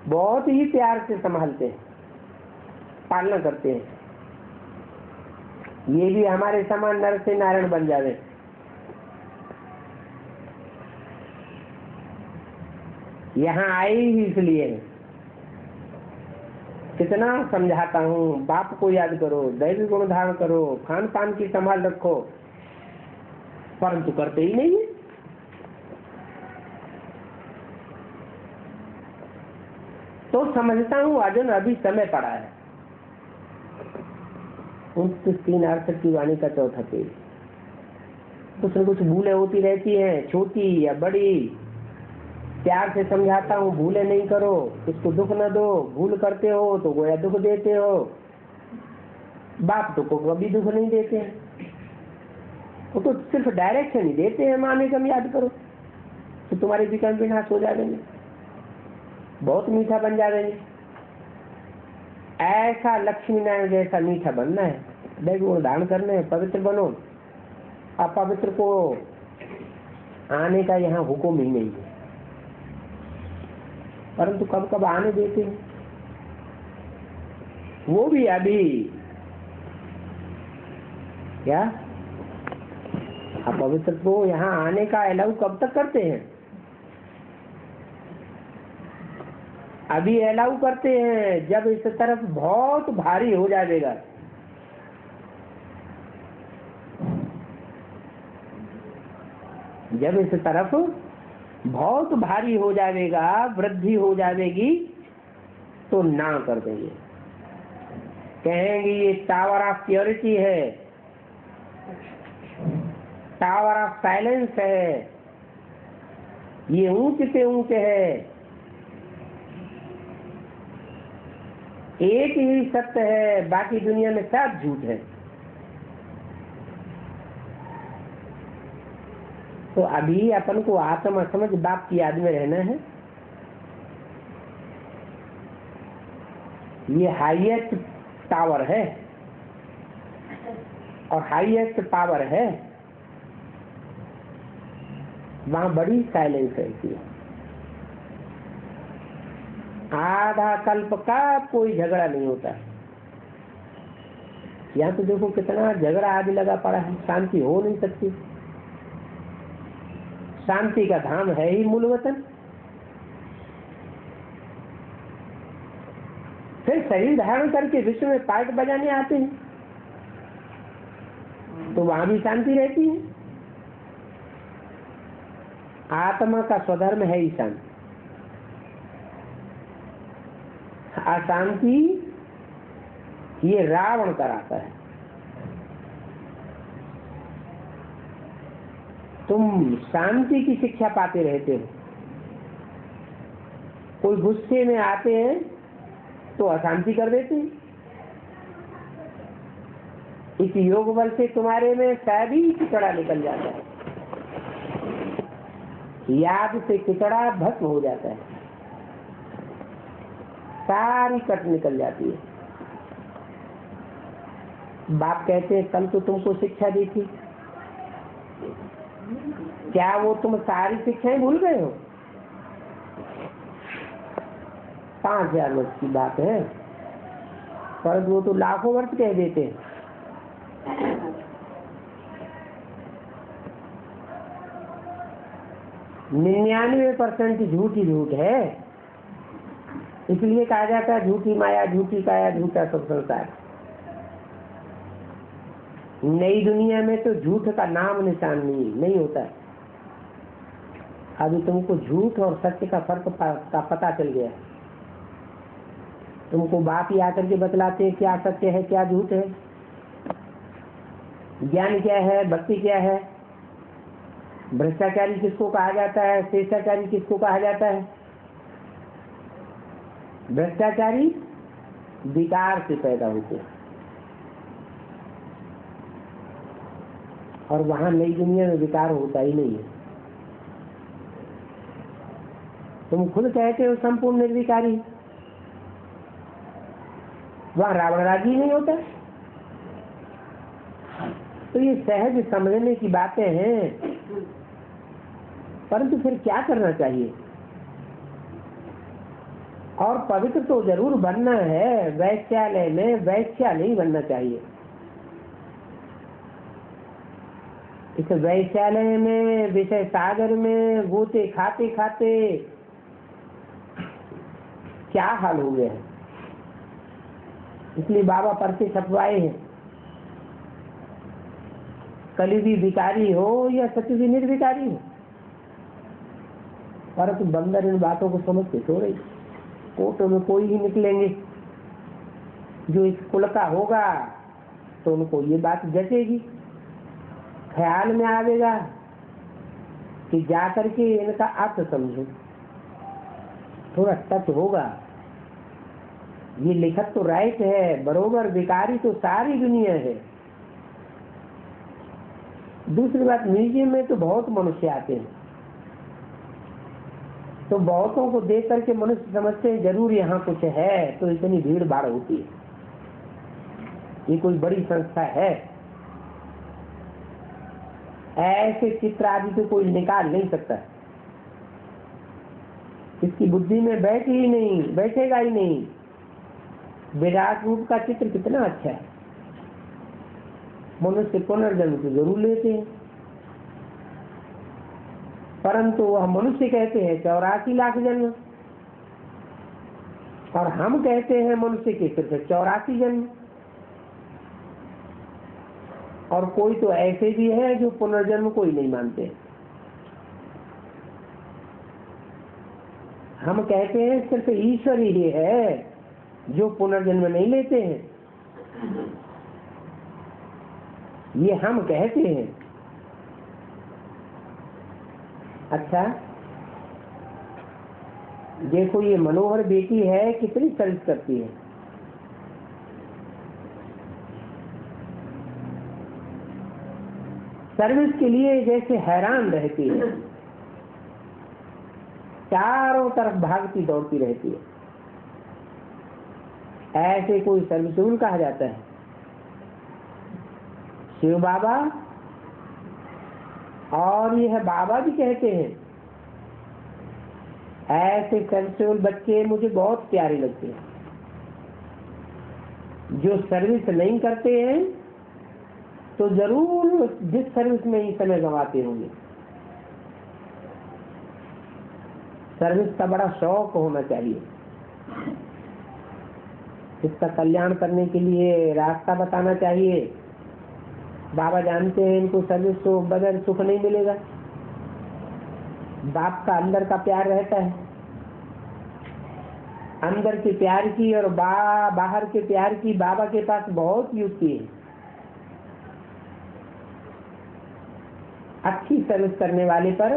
बहुत ही प्यार से संभालते हैं, पालना करते हैं। ये भी हमारे समान नर से नारायण बन जावे। यहाँ आए ही इसलिए है। कितना समझाता हूँ बाप को याद करो, दैवी गुण धारण करो, खान पान की संभाल रखो, परंतु करते ही नहीं है। तो समझता हूँ अर्जुन अभी समय पड़ा है। 29:3 की वाणी का चौथा पेज। कुछ न कुछ भूलें होती रहती हैं, छोटी या बड़ी। प्यार से समझाता हूँ भूले नहीं करो, इसको दुख न दो, भूल करते हो तो गोया दुख देते हो। बाप तो को कभी दुख नहीं देते हैं, वो तो सिर्फ डायरेक्शन ही देते हैं, माँ में कम याद करो तो तुम्हारे विकल्प विनाश हो जाएंगे, बहुत मीठा बन जाएंगे। ऐसा लक्ष्मी नारायण जैसा मीठा बनना है, दैवी गुण धारण करने हैं, पवित्र बनो। अपवित्र को आने का यहाँ हुक्म ही नहीं है, परंतु कब कब आने देते हैं, वो भी अभी। क्या अपवित्र को यहाँ आने का अलाउ कब तक करते हैं? अभी अलाउ करते हैं जब इस तरफ बहुत भारी हो जाएगा। जब इस तरफ बहुत भारी हो जाएगा, वृद्धि हो जाएगी, तो ना कर देंगे, कहेंगे ये टावर ऑफ प्योरिटी है, टावर ऑफ साइलेंस है, ये ऊंच से ऊंच है, एक ही सत्य है, बाकी दुनिया में सब झूठ है। तो अभी अपन को आत्मा समझ बाप की याद में रहना है। ये हाईएस्ट टावर है और हाईएस्ट पावर है, वहां बड़ी साइलेंस रहती है। आधा कल्प का कोई झगड़ा नहीं होता। यहाँ तो देखो कितना झगड़ा आदि लगा पड़ा है, शांति हो नहीं सकती। शांति का धाम है ही मूल वतन। फिर शरीर धारण करके विश्व में पार्ट बजाने आते हैं, तो वहां भी शांति रहती है। आत्मा का स्वधर्म है ही शांति। अशांति ये रावण कराता है। तुम शांति की शिक्षा पाते रहते हो, कोई गुस्से में आते हैं तो अशांति कर देते हैं। इस योग बल से तुम्हारे में सभी किचड़ा निकल जाता है, याद से किचड़ा भस्म हो जाता है, सारी कट निकल जाती है। बाप कहते हैं कल तो तुमको शिक्षा दी थी, क्या वो तुम सारी शिक्षाएं भूल गए हो? 5000 वर्ष की बात है, पर वो तो लाखों वर्ष कह देते हैं। 99% झूठ ही झूठ है, इसलिए कहा जाता है झूठी माया, झूठी काया, झूठा सब संसार। नई दुनिया में तो झूठ का नाम निशान नहीं होता है। अभी तुमको झूठ और सत्य का फर्क का पता चल गया। तुमको बाप ही आकर के बतलाते हैं क्या सत्य है क्या झूठ है, ज्ञान क्या है, भक्ति क्या है, भ्रष्टाचारी किसको कहा जाता है, श्रेष्ठाचारी किसको कहा जाता है। भ्रष्टाचारी विकार से पैदा होते हैं, और वहां नई दुनिया में विकार होता ही नहीं है। तुम खुद कहते हो संपूर्ण निर्विकारी, वहां रावण राजी नहीं होता। तो ये सहज समझने की बातें हैं, परंतु फिर क्या करना चाहिए? और पवित्र तो जरूर बनना है, वैश्यालय में वैश्या नहीं बनना चाहिए। इस वैश्यालय में, विषय सागर में गोते खाते खाते क्या हाल हो गया है। इसलिए बाबा पर्चे छपवाए हैं, कलयुगी भिखारी हो या सतयुगी निर्विकारी हो, परंतु बंदर इन बातों को समझते थोड़े। कोर्टों में कोई ही निकलेंगे जो इस कुल का होगा तो उनको ये बात जचेगी, ख्याल में आवेगा कि जाकर के इनका अर्थ समझो, थोड़ा टच होगा। ये लिखत तो राइट है बरोबर, विकारी तो सारी दुनिया है। दूसरी बात, म्यूजियम में तो बहुत मनुष्य आते हैं, तो बहुतों को देख करके मनुष्य समझते हैं जरूर यहाँ कुछ है, तो इतनी भीड़ भाड़ होती है, ये कोई बड़ी संस्था है। ऐसे चित्र आदि तो कोई निकाल नहीं सकता, इसकी बुद्धि में बैठेगा ही नहीं। विराट रूप का चित्र कितना अच्छा है, मनुष्य पुनर्जन्म तो जरूर लेते हैं, परंतु वह मनुष्य कहते हैं 84 लाख जन्म, और हम कहते हैं मनुष्य के सिर्फ 84 जन्म। और कोई तो ऐसे भी है जो पुनर्जन्म को ही नहीं मानते, हम कहते हैं सिर्फ ईश्वर ही है जो पुनर्जन्म नहीं लेते हैं, ये हम कहते हैं। अच्छा, देखो ये मनोहर बेटी है, कितनी सर्विस करती है। सर्विस के लिए जैसे हैरान रहती है, चारों तरफ भागती दौड़ती रहती है, ऐसे कोई सर्विसूल कहा जाता है। शिव बाबा और यह बाबा भी कहते हैं, ऐसे सर्विसूल बच्चे मुझे बहुत प्यारे लगते हैं। जो सर्विस नहीं करते हैं तो जरूर जिस सर्विस में ही समय गंवाते होंगे। सर्विस का बड़ा शौक होना चाहिए, इसका कल्याण करने के लिए रास्ता बताना चाहिए। बाबा जानते हैं इनको सर्विस तो बगैर सुख नहीं मिलेगा। बाप का अंदर का प्यार रहता है, अंदर के प्यार की और बाहर के प्यार की बाबा के पास बहुत युक्ति है। अच्छी सर्विस करने वाले पर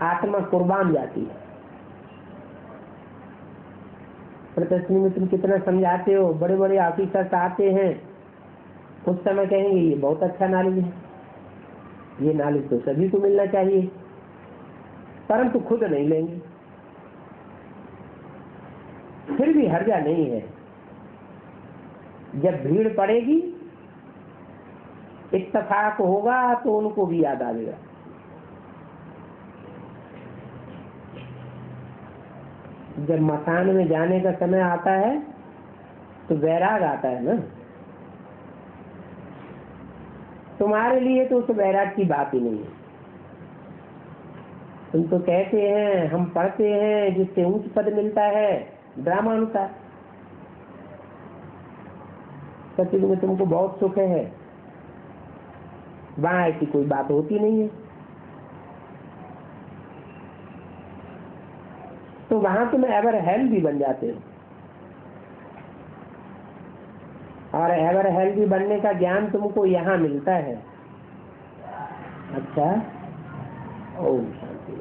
आत्मा कुर्बान जाती है। प्रदर्शनी में तुम कितना समझाते हो, बड़े बड़े ऑफिसर्स आते हैं, उस समय कहेंगे ये बहुत अच्छा नॉलेज है, ये नॉलेज तो सभी को मिलना चाहिए, परंतु खुद नहीं लेंगे। फिर भी हर्जा नहीं है, जब भीड़ पड़ेगी इत्तेफाक होगा तो उनको भी याद आएगा। जब मकान में जाने का समय आता है तो वैराग आता है ना। तुम्हारे लिए तो उस वैराग की बात ही नहीं है। तुम तो कहते हैं हम पढ़ते हैं जिससे ऊंच पद मिलता है ड्रामा अनुसार, सत्युग में तुमको बहुत सुख है, वहां ऐसी कोई बात होती नहीं है। तो वहां तुम एवर हेल्दी बन जाते हो, और एवर हेल्दी बनने का ज्ञान तुमको यहाँ मिलता है। अच्छा, ओम शांति।